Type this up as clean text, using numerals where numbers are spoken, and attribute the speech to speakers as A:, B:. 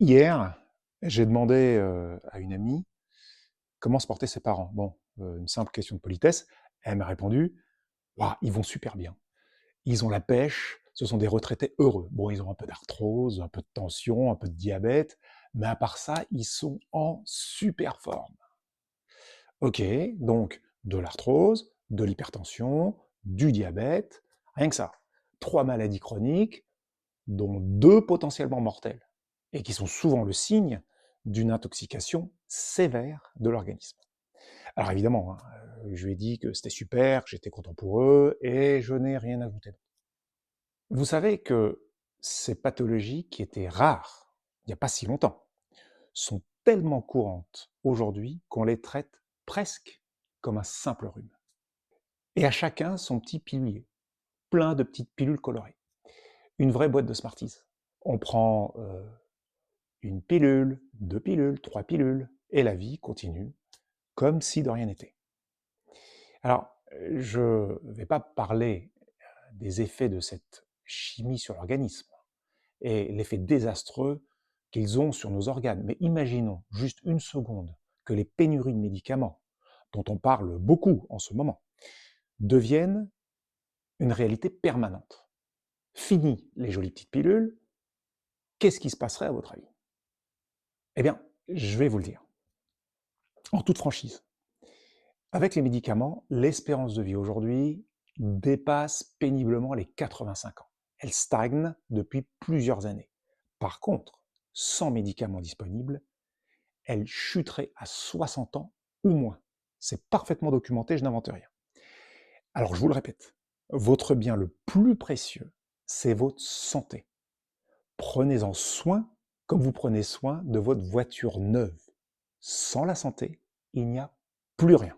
A: Hier, j'ai demandé à une amie comment se portaient ses parents. Bon, une simple question de politesse. Elle m'a répondu: Ouah, ils vont super bien. Ils ont la pêche, ce sont des retraités heureux. Bon, ils ont un peu d'arthrose, un peu de tension, un peu de diabète, mais à part ça, ils sont en super forme. Ok, donc de l'arthrose, de l'hypertension, du diabète, rien que ça. 3 maladies chroniques, dont 2 potentiellement mortelles, et qui sont souvent le signe d'une intoxication sévère de l'organisme. Alors évidemment, hein, je lui ai dit que c'était super, que j'étais content pour eux, et je n'ai rien ajouté. Vous savez que ces pathologies qui étaient rares il n'y a pas si longtemps sont tellement courantes aujourd'hui qu'on les traite presque comme un simple rhume. Et à chacun son petit pilulier, plein de petites pilules colorées. Une vraie boîte de Smarties. On prend une pilule, 2 pilules, 3 pilules, et la vie continue comme si de rien n'était. Alors, je ne vais pas parler des effets de cette chimie sur l'organisme et l'effet désastreux qu'ils ont sur nos organes, mais imaginons juste une seconde que les pénuries de médicaments, dont on parle beaucoup en ce moment, deviennent une réalité permanente. Fini les jolies petites pilules, qu'est-ce qui se passerait à votre avis? Eh bien, je vais vous le dire, en toute franchise. Avec les médicaments, l'espérance de vie aujourd'hui dépasse péniblement les 85 ans. Elle stagne depuis plusieurs années. Par contre, sans médicaments disponibles, elle chuterait à 60 ans ou moins. C'est parfaitement documenté, je n'invente rien. Alors je vous le répète, votre bien le plus précieux, c'est votre santé. Prenez-en soin comme vous prenez soin de votre voiture neuve. Sans la santé, il n'y a plus rien.